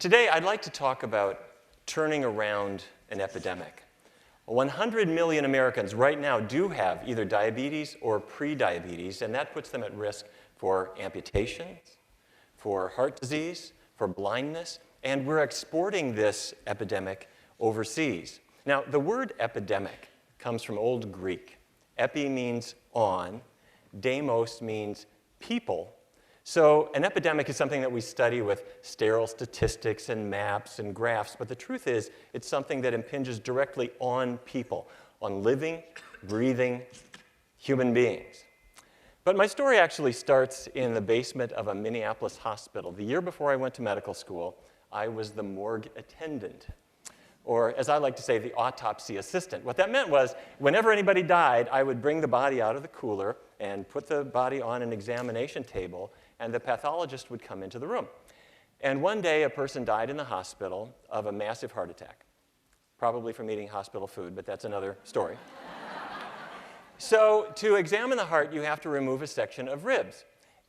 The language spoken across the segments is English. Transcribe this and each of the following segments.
Today, I'd like to talk about turning around an epidemic. 100 million Americans right now do have either diabetes or prediabetes, and that puts them at risk for amputations, for heart disease, for blindness, and we're exporting this epidemic overseas. Now, the word epidemic comes from Old Greek. Epi means on, demos means people. So an epidemic is something that we study with sterile statistics and maps and graphs, but the truth is it's something that impinges directly on people, on living, breathing human beings. But my story actually starts in the basement of a Minneapolis hospital. The year before I went to medical school, I was the morgue attendant, or as I like to say, the autopsy assistant. What that meant was whenever anybody died, I would bring the body out of the cooler and put the body on an examination table, and the pathologist would come into the room. And one day, a person died in the hospital of a massive heart attack, probably from eating hospital food, but that's another story. So to examine the heart, you have to remove a section of ribs.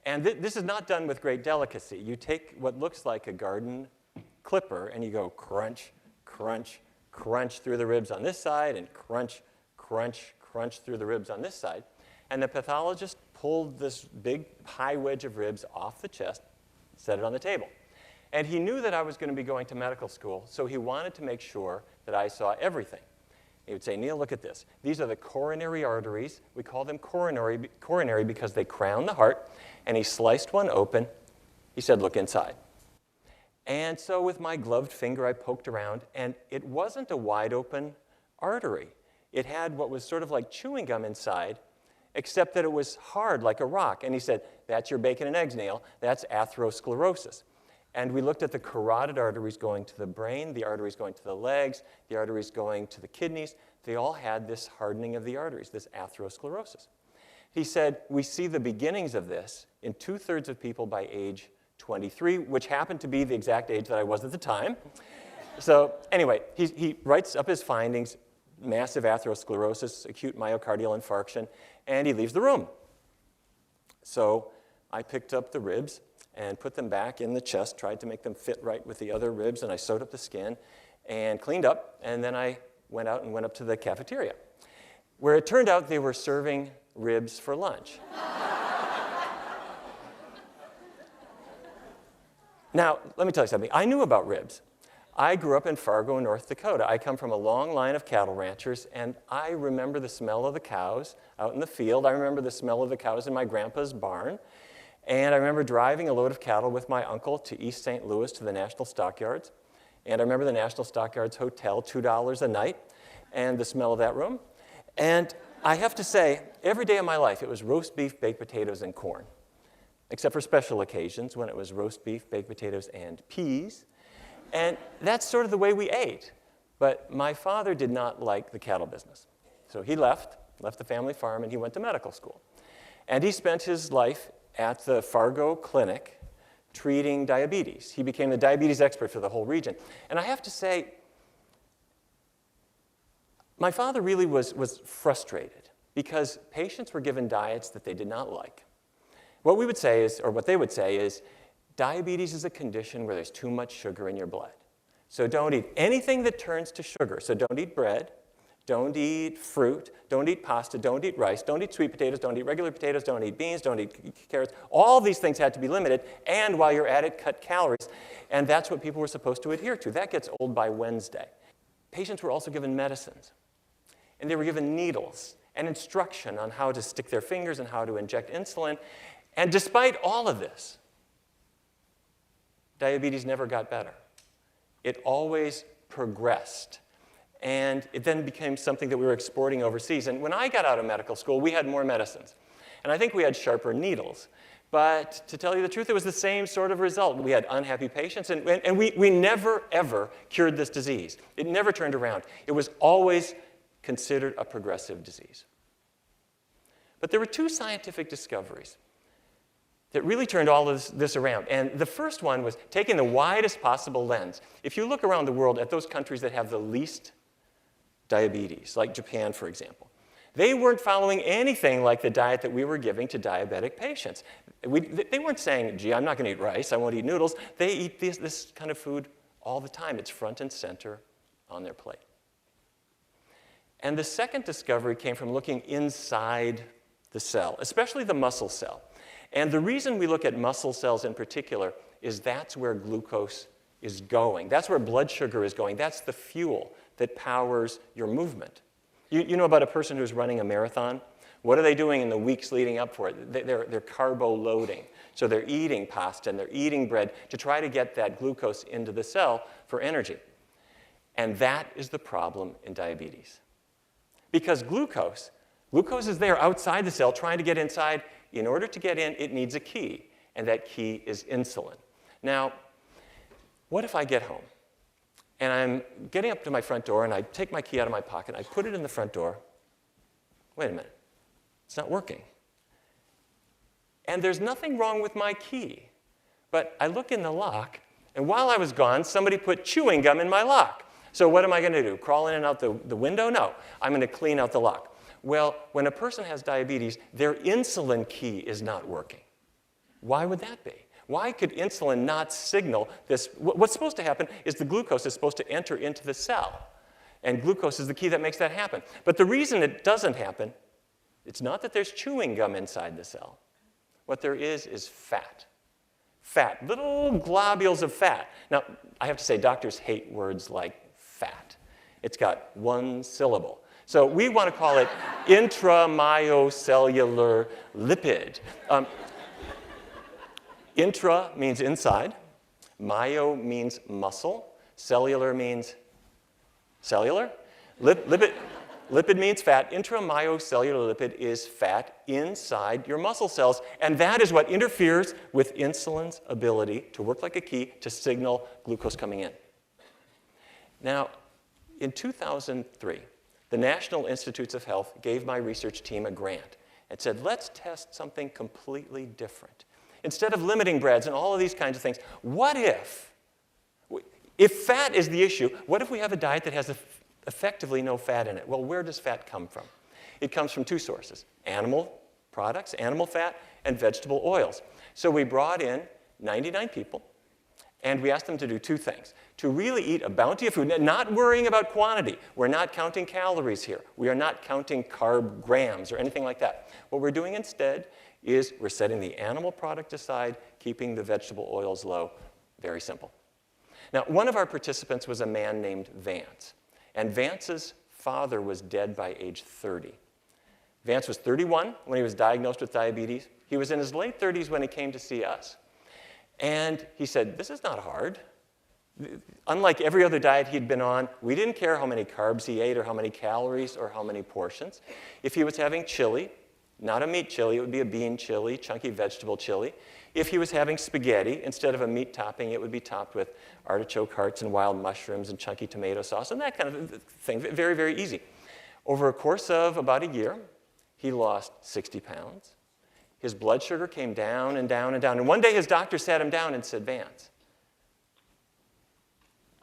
And this is not done with great delicacy. You take what looks like a garden clipper, and you go crunch, crunch, crunch through the ribs on this side, and crunch, crunch, crunch through the ribs on this side. And the pathologist pulled this big high wedge of ribs off the chest, set it on the table. And he knew that I was going to be going to medical school, so he wanted to make sure that I saw everything. He would say, Neal, look at this. These are the coronary arteries. We call them coronary because they crown the heart. And he sliced one open. He said, look inside. And so with my gloved finger, I poked around, and it wasn't a wide open artery. It had what was sort of like chewing gum inside, except that it was hard like a rock. And he said, that's your bacon and eggs, Neal. That's atherosclerosis. And we looked at the carotid arteries going to the brain, the arteries going to the legs, the arteries going to the kidneys. They all had this hardening of the arteries, this atherosclerosis. He said, we see the beginnings of this in 2/3 of people by age 23, which happened to be the exact age that I was at the time. So anyway, he writes up his findings, massive atherosclerosis, acute myocardial infarction, and he leaves the room. So I picked up the ribs and put them back in the chest, tried to make them fit right with the other ribs, and I sewed up the skin and cleaned up, and then I went out and went up to the cafeteria, where it turned out they were serving ribs for lunch. Now, let me tell you something. I knew about ribs. I grew up in Fargo, North Dakota. I come from a long line of cattle ranchers, and I remember the smell of the cows out in the field. I remember the smell of the cows in my grandpa's barn. And I remember driving a load of cattle with my uncle to East St. Louis to the National Stockyards. And I remember the National Stockyards Hotel, $2 a night, and the smell of that room. And I have to say, every day of my life, it was roast beef, baked potatoes, and corn, except for special occasions when it was roast beef, baked potatoes, and peas. And that's sort of the way we ate. But my father did not like the cattle business. So he left the family farm, and he went to medical school. And he spent his life at the Fargo clinic treating diabetes. He became the diabetes expert for the whole region. And I have to say, my father really was frustrated because patients were given diets that they did not like. What we would say is, or what they would say is, diabetes is a condition where there's too much sugar in your blood. So don't eat anything that turns to sugar. So don't eat bread. Don't eat fruit, don't eat pasta, don't eat rice, don't eat sweet potatoes, don't eat regular potatoes, don't eat beans, don't eat carrots. All these things had to be limited, and while you're at it, cut calories. And that's what people were supposed to adhere to. That gets old by Wednesday. Patients were also given medicines, and they were given needles and instruction on how to stick their fingers and how to inject insulin. And despite all of this, diabetes never got better. It always progressed. And it then became something that we were exporting overseas. And when I got out of medical school, we had more medicines. And I think we had sharper needles. But to tell you the truth, it was the same sort of result. We had unhappy patients, and we never, ever cured this disease. It never turned around. It was always considered a progressive disease. But there were two scientific discoveries that really turned all of this around. And the first one was taking the widest possible lens. If you look around the world at those countries that have the least diabetes, like Japan, for example, they weren't following anything like the diet that we were giving to diabetic patients. They weren't saying, gee, I'm not going to eat rice, I won't eat noodles. They eat this kind of food all the time. It's front and center on their plate. And the second discovery came from looking inside the cell, especially the muscle cell. And the reason we look at muscle cells in particular is that's where glucose is going. That's where blood sugar is going. That's the fuel that powers your movement. You know about a person who's running a marathon? What are they doing in the weeks leading up for it? They're carbo-loading. So they're eating pasta and they're eating bread to try to get that glucose into the cell for energy. And that is the problem in diabetes. Because glucose is there outside the cell trying to get inside. In order to get in, it needs a key, and that key is insulin. Now, what if I get home, and I'm getting up to my front door, and I take my key out of my pocket, I put it in the front door. Wait a minute. It's not working. And there's nothing wrong with my key. But I look in the lock, and while I was gone, somebody put chewing gum in my lock. So what am I going to do? Crawl in and out the window? No. I'm going to clean out the lock. Well, when a person has diabetes, their insulin key is not working. Why would that be? Why could insulin not signal this? What's supposed to happen is the glucose is supposed to enter into the cell. And glucose is the key that makes that happen. But the reason it doesn't happen, it's not that there's chewing gum inside the cell. What there is fat. Fat, little globules of fat. Now, I have to say, doctors hate words like fat. It's got one syllable. So we want to call it intramyocellular lipid. Intra means inside. Myo means muscle. Cellular means cellular. Lipid means fat. Intramyocellular lipid is fat inside your muscle cells. And that is what interferes with insulin's ability to work like a key to signal glucose coming in. Now, in 2003, the National Institutes of Health gave my research team a grant and said, let's test something completely different. Instead of limiting breads and all of these kinds of things, what if fat is the issue, what if we have a diet that has effectively no fat in it? Well, where does fat come from? It comes from two sources, animal products, animal fat, and vegetable oils. So we brought in 99 people, and we asked them to do two things. To really eat a bounty of food, not worrying about quantity. We're not counting calories here. We are not counting carb grams or anything like that. What we're doing instead is we're setting the animal product aside, keeping the vegetable oils low. Very simple. Now, one of our participants was a man named Vance. And Vance's father was dead by age 30. Vance was 31 when he was diagnosed with diabetes. He was in his late 30s when he came to see us. And he said, this is not hard. Unlike every other diet he'd been on, we didn't care how many carbs he ate or how many calories or how many portions. If he was having chili, not a meat chili, it would be a bean chili, chunky vegetable chili. If he was having spaghetti, instead of a meat topping, it would be topped with artichoke hearts and wild mushrooms and chunky tomato sauce and that kind of thing. Very, very easy. Over a course of about a year, he lost 60 pounds. His blood sugar came down and down and down. And one day his doctor sat him down and said, Vance,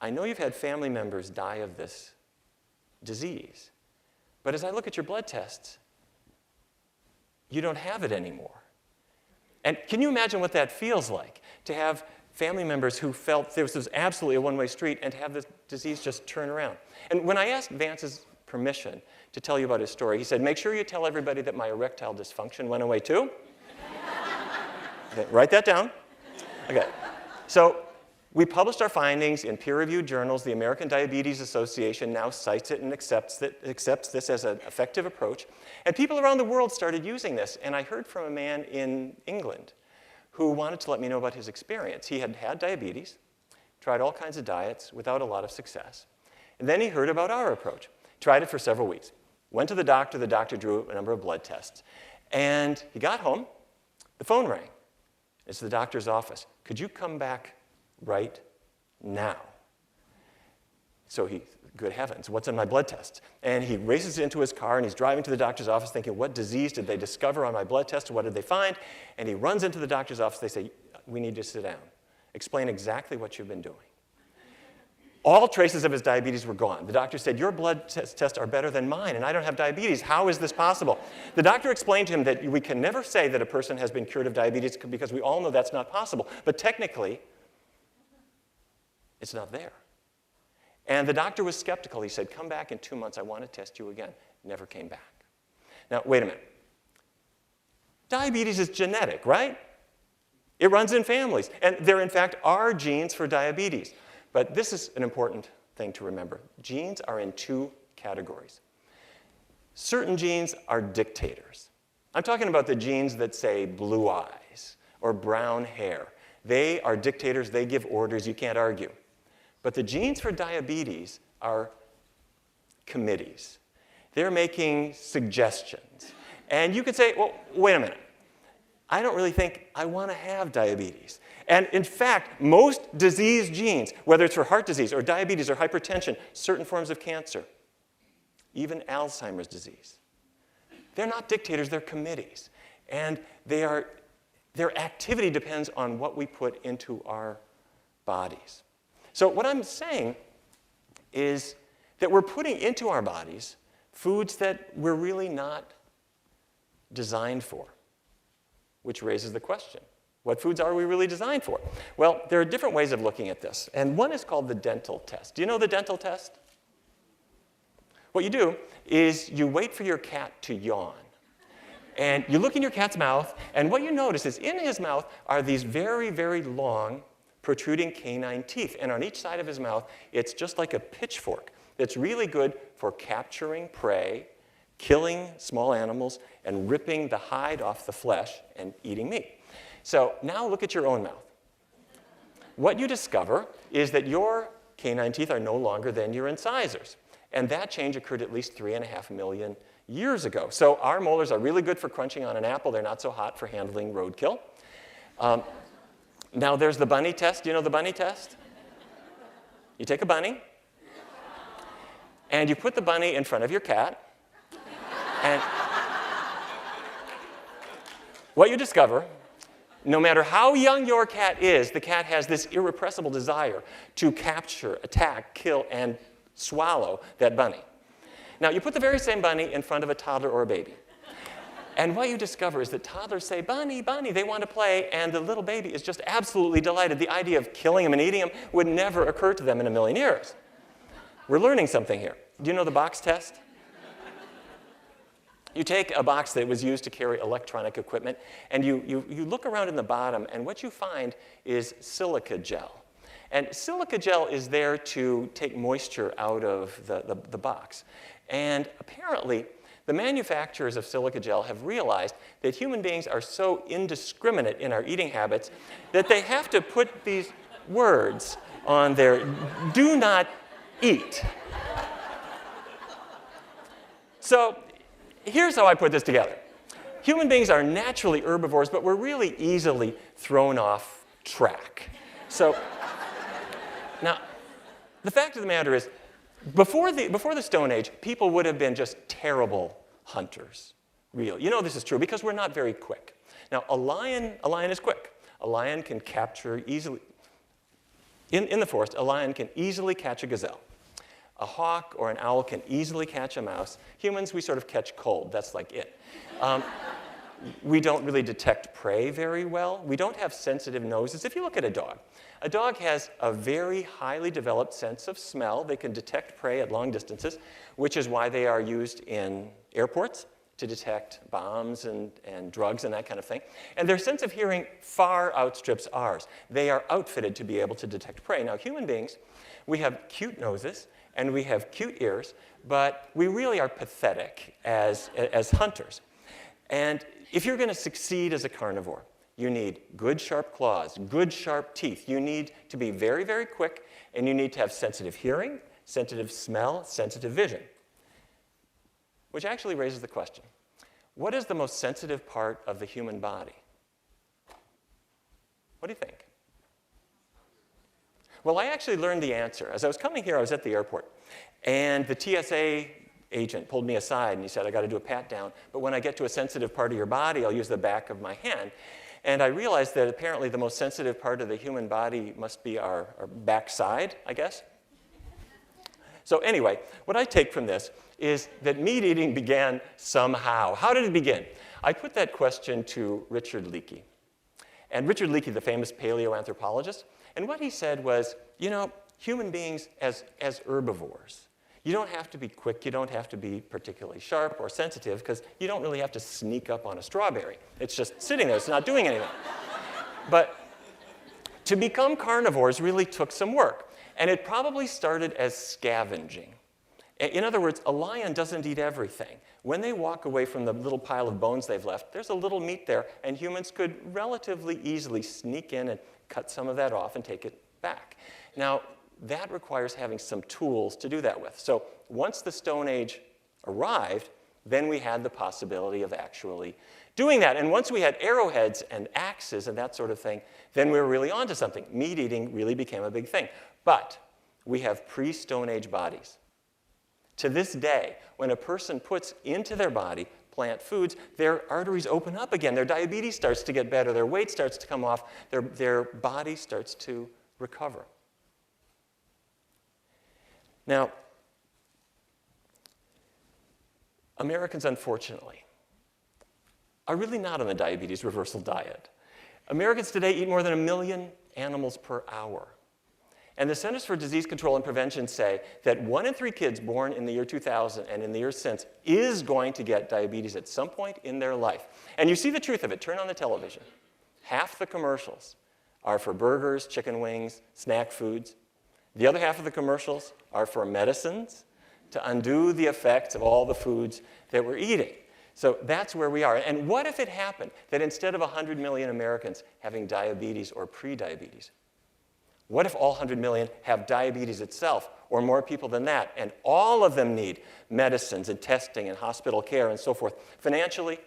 I know you've had family members die of this disease, but as I look at your blood tests, you don't have it anymore. And can you imagine what that feels like, to have family members who felt this was absolutely a one-way street and to have this disease just turn around? And when I asked Vance's permission to tell you about his story, he said, make sure you tell everybody that my erectile dysfunction went away too. Okay, write that down. Okay. So we published our findings in peer-reviewed journals. The American Diabetes Association now cites it and accepts this as an effective approach. And people around the world started using this. And I heard from a man in England who wanted to let me know about his experience. He had had diabetes, tried all kinds of diets without a lot of success. And then he heard about our approach, tried it for several weeks, went to the doctor drew a number of blood tests. And he got home, the phone rang. It's the doctor's office. Could you come back right now? So good heavens, what's in my blood tests? And he races into his car and he's driving to the doctor's office thinking, what disease did they discover on my blood test? What did they find? And he runs into the doctor's office. They say, we need you to sit down. Explain exactly what you've been doing. All traces of his diabetes were gone. The doctor said, your blood tests are better than mine, and I don't have diabetes. How is this possible? The doctor explained to him that we can never say that a person has been cured of diabetes because we all know that's not possible. But technically, It's not there. And the doctor was skeptical. He said, come back in 2 months. I want to test you again. Never came back. Now, wait a minute. Diabetes is genetic, right? It runs in families. And there, in fact, are genes for diabetes. But this is an important thing to remember. Genes are in 2 categories. Certain genes are dictators. I'm talking about the genes that say blue eyes or brown hair. They are dictators. They give orders. You can't argue. But the genes for diabetes are committees. They're making suggestions. And you could say, well, wait a minute. I don't really think I want to have diabetes. And in fact, most disease genes, whether it's for heart disease or diabetes or hypertension, certain forms of cancer, even Alzheimer's disease, they're not dictators, they're committees. And their activity depends on what we put into our bodies. So what I'm saying is that we're putting into our bodies foods that we're really not designed for, which raises the question, what foods are we really designed for? Well, there are different ways of looking at this, and one is called the dental test. Do you know the dental test? What you do is you wait for your cat to yawn, and you look in your cat's mouth, and what you notice is in his mouth are these very, very long, protruding canine teeth, and on each side of his mouth, it's just like a pitchfork that's really good for capturing prey, killing small animals, and ripping the hide off the flesh and eating meat. So now look at your own mouth. What you discover is that your canine teeth are no longer than your incisors. And that change occurred at least 3.5 million years ago. So our molars are really good for crunching on an apple. They're not so hot for handling roadkill. Now there's the bunny test. Do you know the bunny test? You take a bunny, and you put the bunny in front of your cat. And what you discover, no matter how young your cat is, the cat has this irrepressible desire to capture, attack, kill, and swallow that bunny. Now, you put the very same bunny in front of a toddler or a baby. And what you discover is that toddlers say, bunny, bunny, they want to play, and the little baby is just absolutely delighted. The idea of killing him and eating him would never occur to them in a million years. We're learning something here. Do you know the box test? You take a box that was used to carry electronic equipment, and you look around in the bottom, and what you find is silica gel. And silica gel is there to take moisture out of the box. And apparently, the manufacturers of silica gel have realized that human beings are so indiscriminate in our eating habits that they have to put these words on their do not eat. So here's how I put this together. Human beings are naturally herbivores, but we're really easily thrown off track. So now, the fact of the matter is, before the Stone Age, people would have been just terrible hunters, really. You know this is true because we're not very quick. Now, a lion is quick. A lion can capture easily, in the forest, a lion can easily catch a gazelle. A hawk or an owl can easily catch a mouse. Humans, we sort of catch cold. That's like it. We don't really detect prey very well. We don't have sensitive noses. If you look at a dog has a very highly developed sense of smell. They can detect prey at long distances, which is why they are used in airports to detect bombs and drugs and that kind of thing. And their sense of hearing far outstrips ours. They are outfitted to be able to detect prey. Now, human beings, we have cute noses, and we have cute ears, but we really are pathetic as hunters. And if you're going to succeed as a carnivore, you need good sharp claws, good sharp teeth. You need to be very, very quick, and you need to have sensitive hearing, sensitive smell, sensitive vision. Which actually raises the question, what is the most sensitive part of the human body? What do you think? Well, I actually learned the answer. As I was coming here, I was at the airport, and the TSA agent pulled me aside, and he said, I got to do a pat down, but when I get to a sensitive part of your body, I'll use the back of my hand. And I realized that apparently the most sensitive part of the human body must be our backside, I guess. So anyway, what I take from this is that meat eating began somehow. How did it begin? I put that question to Richard Leakey. And Richard Leakey, the famous paleoanthropologist, and what he said was, you know, human beings as herbivores. You don't have to be quick. You don't have to be particularly sharp or sensitive because you don't really have to sneak up on a strawberry. It's just sitting there. It's not doing anything. But to become carnivores really took some work. And it probably started as scavenging. In other words, a lion doesn't eat everything. When they walk away from the little pile of bones they've left, there's a little meat there, and humans could relatively easily sneak in and cut some of that off and take it back. Now, that requires having some tools to do that with. So once the Stone Age arrived, then we had the possibility of actually doing that. And once we had arrowheads and axes and that sort of thing, then we were really onto something. Meat eating really became a big thing. But we have pre-Stone Age bodies. To this day, when a person puts into their body plant foods, their arteries open up again. Their diabetes starts to get better. Their weight starts to come off. Their body starts to recover. Now, Americans, unfortunately, are really not on the diabetes reversal diet. Americans today eat more than 1 million animals per hour. And the Centers for Disease Control and Prevention say that 1 in 3 kids born in the year 2000 and in the years since is going to get diabetes at some point in their life. And you see the truth of it. Turn on the television. Half the commercials are for burgers, chicken wings, snack foods. The other half of the commercials are for medicines to undo the effects of all the foods that we're eating. So that's where we are. And what if it happened that instead of 100 million Americans having diabetes or prediabetes, what if all 100 million have diabetes itself, or more people than that, and all of them need medicines and testing and hospital care and so forth? Financially,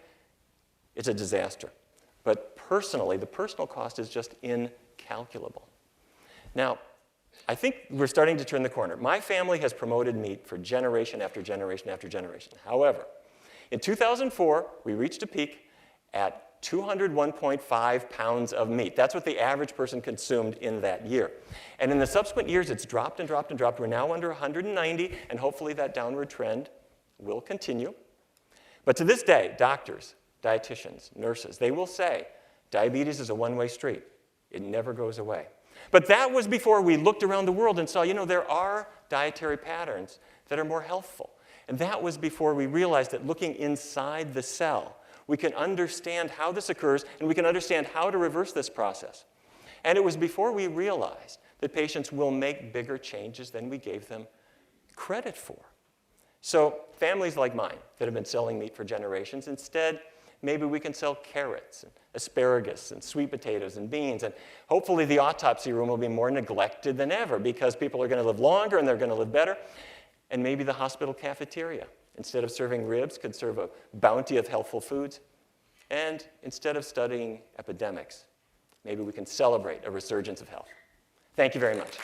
it's a disaster. But personally, the personal cost is just incalculable. Now, I think we're starting to turn the corner. My family has promoted meat for generation after generation after generation. However, in 2004, we reached a peak at 201.5 pounds of meat. That's what the average person consumed in that year. And in the subsequent years, it's dropped and dropped and dropped. We're now under 190, and hopefully that downward trend will continue. But to this day, doctors, dietitians, nurses, they will say diabetes is a one-way street. It never goes away. But that was before we looked around the world and saw, there are dietary patterns that are more healthful. And that was before we realized that looking inside the cell, we can understand how this occurs, and we can understand how to reverse this process. And it was before we realized that patients will make bigger changes than we gave them credit for. So families like mine that have been selling meat for generations, instead, maybe we can sell carrots and asparagus and sweet potatoes and beans. And hopefully the autopsy room will be more neglected than ever because people are going to live longer and they're going to live better. And maybe the hospital cafeteria, instead of serving ribs, could serve a bounty of healthful foods. And instead of studying epidemics, maybe we can celebrate a resurgence of health. Thank you very much.